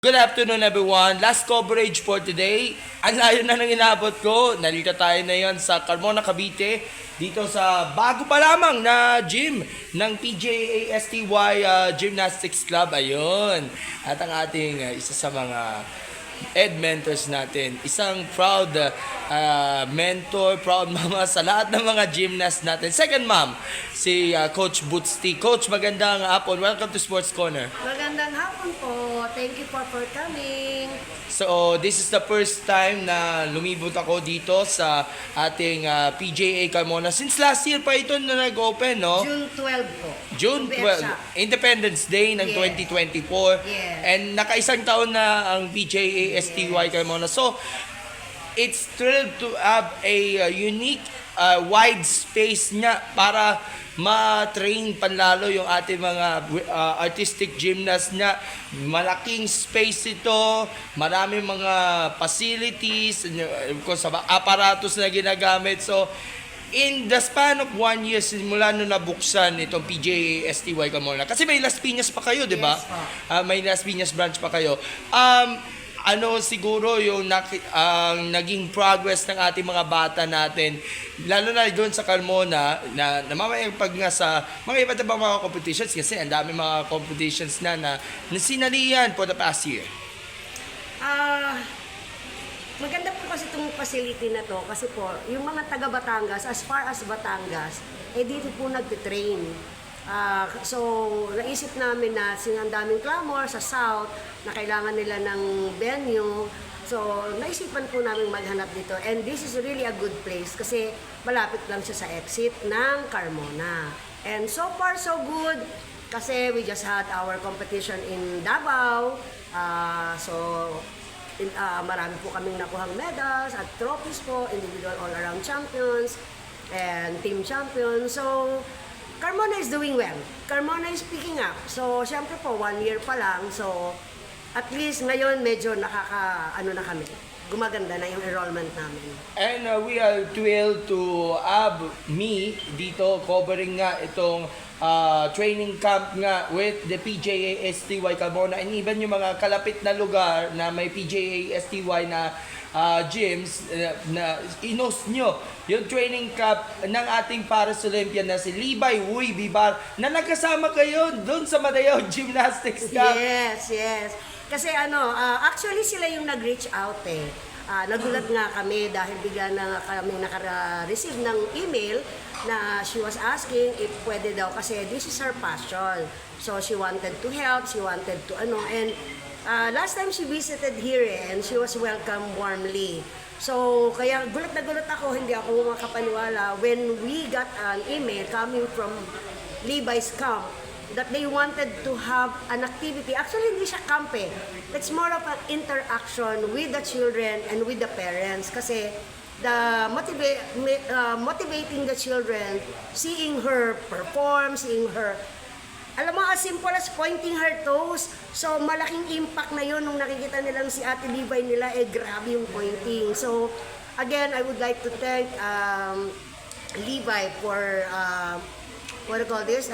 Good afternoon everyone. Last coverage for today. Ang layo na nang inabot ko. Nalita tayo na yon sa Carmona, Cavite. Dito sa bago pa lamang na gym ng PJASTY Gymnastics Club. Ayun. At ang ating isa sa mga mentors natin. Isang proud mentor, proud mama sa lahat ng mga gymnast natin. Second mom, si Coach Bootsti. Coach, magandang hapon. Welcome to Sports Corner. Magandang hapon po. Thank you for coming. So, this is the first time na lumibot ako dito sa ating PJA Carmona. Since last year pa ito na nag-open, no? June 12 po. June To be 12, exact. Independence Day ng Yes. 2024. Yes. And nakaisang taon na ang PJA STY Carmona. So, it's thrilled to have a unique wide space nga para ma-train panlalo yung ating mga artistic gymnast nga. Malaking space ito, maraming mga facilities, kung sa aparatos na ginagamit. So, in the span of 1 year, simula nung nabuksan itong PJA STY Carmona. Kasi may Las Piñas pa kayo, di ba? Yes, po. May Las Piñas branch pa kayo. Ano siguro yung naging progress ng ating mga bata natin, lalo na doon sa Carmona, na namamayagpag nga sa mga iba't ibang mga competitions, kasi ang dami mga competitions na sinalihan for the past year. Maganda po kasi itong facility na to kasi po, yung mga taga Batangas, as far as Batangas, dito po nagtitrain. So, naisip namin na ang daming clamor sa South na kailangan nila ng venue. So, naisipan po namin maghanap dito. And this is really a good place kasi malapit lang siya sa exit ng Carmona. And so far, so good. Kasi we just had our competition in Davao. Marami po kaming nakuhang medals at trophies po, individual all-around champions and team champions. So, Carmona is doing well. Carmona is picking up. So, syempre po, 1 year pa lang. So, at least ngayon medyo na kami. Gumaganda na yung enrollment namin. And we are thrilled to have me dito covering nga itong training camp nga with the PJA STY Carmona, and even yung mga kalapit na lugar na may PJA STY na gyms na inos nyo yung training camp ng ating Paris Olympian na si Libay Huy Bibar na nagkasama kayo doon sa Madayaw Gymnastics Camp. Yes, yes. Kasi actually sila yung nag-reach out eh. Nagulat nga kami dahil bigla na kami naka-receive ng email na she was asking if pwede daw kasi this is her passion. So she wanted to help, she wanted to and last time she visited here and she was welcomed warmly. So kaya gulat na gulat ako, hindi ako makapaniwala when we got an email coming from Levi's camp that they wanted to have an activity. Actually, hindi siya camp eh. It's more of an interaction with the children and with the parents. Kasi motivating the children, seeing her perform, seeing her, alam mo, as simple as pointing her toes. So, malaking impact na yun nung nakikita nilang si Ate Levi nila, grabe yung pointing. So, again, I would like to thank Levi for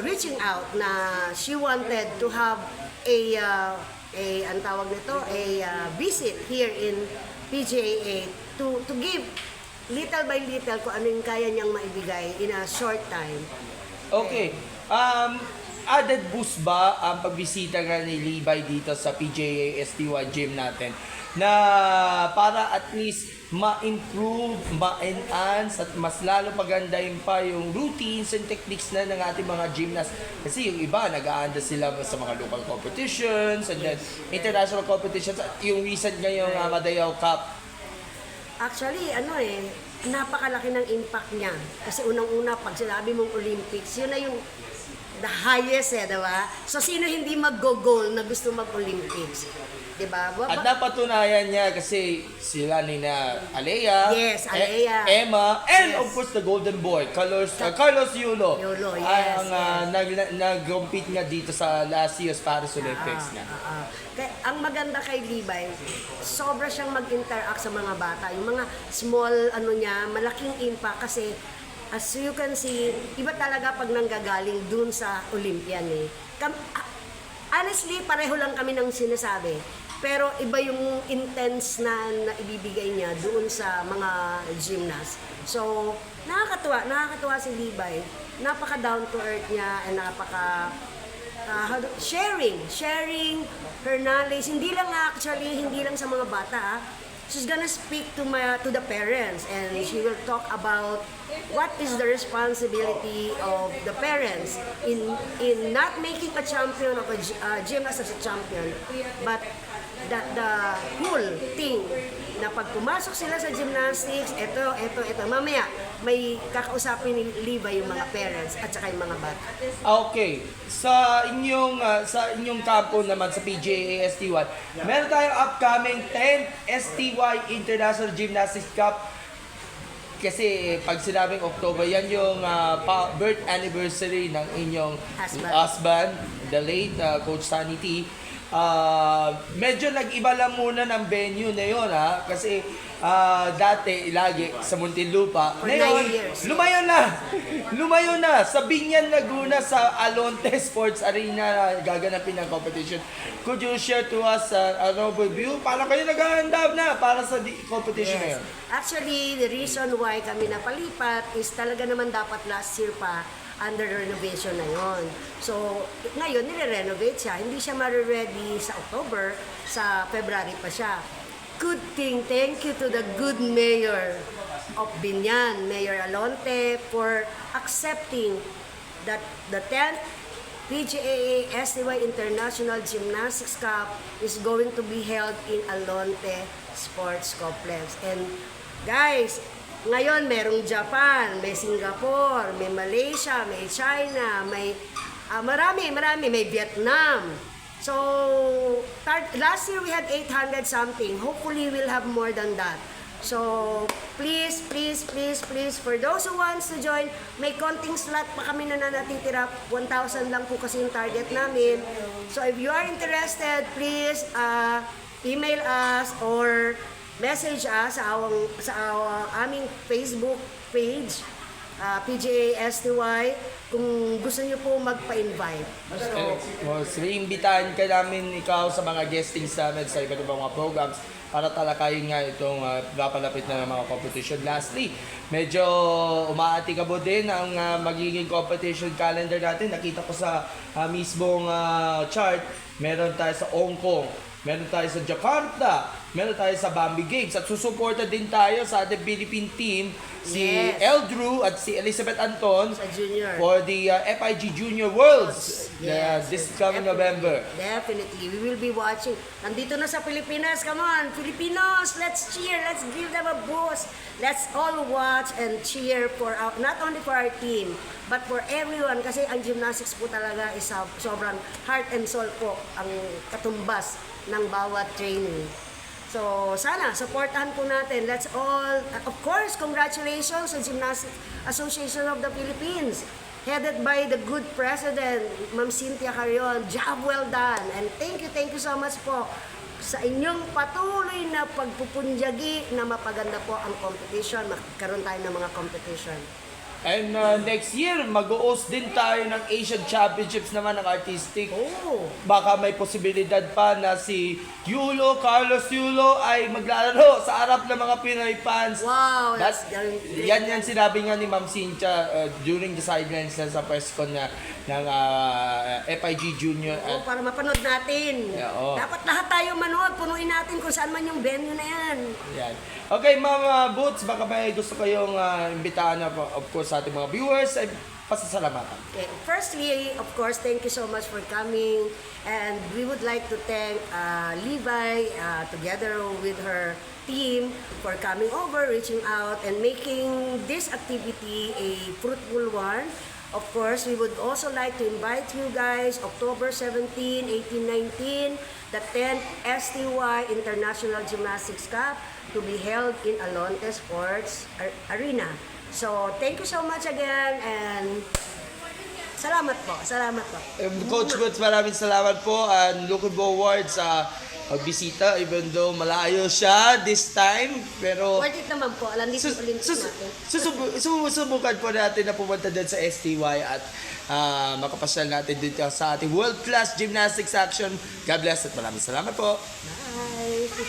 reaching out na she wanted to have visit here in PJA to give little by little kung ano yung kaya niyang maibigay in a short time. Okay. Added boost ba ang pagbisita nga ni Levi dito sa PJA STY gym natin na para at least ma-improve, ma-enhance at mas lalo pagandahin pa yung routines and techniques na ng ating mga gymnasts. Kasi yung iba, nag-aanda sila sa mga local competitions and then international competitions at yung recent ngayong Madayaw Cup. Actually, napakalaki ng impact niya. Kasi unang-una, pag sinabi mong Olympics, yun na yung the highest diba? So, sino hindi mag-go-goal na gusto mag-Olympics? Diba? At napatunayan niya kasi sila ni na Alea, Yes, Alea. Emma, and Yes. of course the golden boy, Carlos Yulo. Yulo, yes, Ang nag-compete nga dito sa last year's Paris Olympics na. Kaya, ang maganda kay Levi, sobra siyang mag-interact sa mga bata. Yung mga small, malaking impact kasi as you can see, iba talaga pag nanggagaling dun sa Olympian eh. Honestly, pareho lang kami ng sinasabi. Pero iba yung intense na ibibigay niya doon sa mga gymnast. So, nakakatuwa si Levi. Napaka down to earth niya and napaka sharing her knowledge. Hindi lang sa mga bata. She's gonna speak to the parents and she will talk about what is the responsibility of the parents in not making a champion of a gymnast as a champion, but that the whole thing na pag pumasok sila sa gymnastics, ito, mamaya may kakausapin ni Levi yung mga parents at saka yung mga bata. Okay. Sa inyong kampo naman sa PGA STY, meron tayong upcoming 10th STY International Gymnastics Cup. Kasi pag sinabing October, yan yung birth anniversary ng inyong husband, the late Coach Sunny T. Medyo nag-iba lang muna ng venue na yun kasi dati lagi sa Muntinlupa. For Ngayon, 9 years. lumayo na sa Binyan, Laguna, sa Alonte Sports Arena gaganapin ng competition. Could you share to us an overview? Paano kayo naghahanda na para sa competition na yun? Actually, the reason why kami napalipat is talaga naman dapat last year pa under renovation na yon. So, ngayon nire-renovate siya. Hindi siya ma-ready sa October, sa February pa siya. Good thing, thank you to the good mayor of Binyan, Mayor Alonte, for accepting that the 10th PGA STY International Gymnastics Cup is going to be held in Alonte Sports Complex. And guys, ngayon, merong Japan, may Singapore, may Malaysia, may China, may marami, may Vietnam. So, last year we had 800 something. Hopefully, we'll have more than that. So, please, for those who wants to join, may konting slot pa kami na natitira. 1,000 lang po kasi yung target namin. So, if you are interested, please email us or message us sa aming Facebook page, PGA STY, kung gusto niyo po magpa-invite. So, imbitahan ka namin ikaw sa mga guestings namin sa iba't ibang mga programs para talakayin nga itong napalapit na ng mga competition. Lastly, medyo umaatikabo din ang magiging competition calendar natin. Nakita ko sa mismong chart, meron tayo sa Hong Kong, meron tayo sa Jakarta, meron tayo sa Bambi Games at susuporta din tayo sa ating Philippine team, si Eldrew at si Elizabeth Anton Sa junior. for the FIG Junior Worlds this coming November. Definitely. We will be watching. Nandito na sa Pilipinas. Come on, Filipinos, let's cheer. Let's give them a boost. Let's all watch and cheer for not only for our team, but for everyone. Kasi ang gymnastics po talaga is sobrang heart and soul po ang katumbas ng bawat training. So, sana, supportahan po natin. Let's all, of course, congratulations sa Gymnastics Association of the Philippines, headed by the good president, Ma'am Cynthia Carrion. Job well done. And thank you so much po sa inyong patuloy na pagpupunjagi na mapaganda po ang competition. Magkaroon tayo ng mga competition. And next year, mag-host din tayo ng Asian Championships naman ng artistic. Oh. Baka may posibilidad pa na si Carlos Yulo ay maglalaro sa harap ng mga Pinoy fans. Wow, Yan sinabi nga ni Ma'am Cynthia during the sidelines na sa press con ng FIG Junior. Oo, para mapanood natin. Yeah, oo. Dapat lahat tayo manood. Punuin natin kung saan man yung venue na yan. Yan. Okay, Ma'am Boots, baka may gusto kayong imbitahan na, of course, sa ating mga viewers ay pasasalamatan. Okay. Firstly, of course, thank you so much for coming. And we would like to thank Levi together with her team for coming over, reaching out, and making this activity a fruitful one. Of course, we would also like to invite you guys October 17, 18, 19, the 10th STY International Gymnastics Cup to be held in Alonte Sports Arena. So, thank you so much again and salamat po. Coach Boots, maraming salamat po and looking forward sa magbisita even though malayo siya this time. Pero Worth it naman po. Alam dito ulit natin. susubukan po natin na pumunta din sa STY at makapasyal natin dito sa ating world-class gymnastics action. God bless at maraming salamat po. Bye!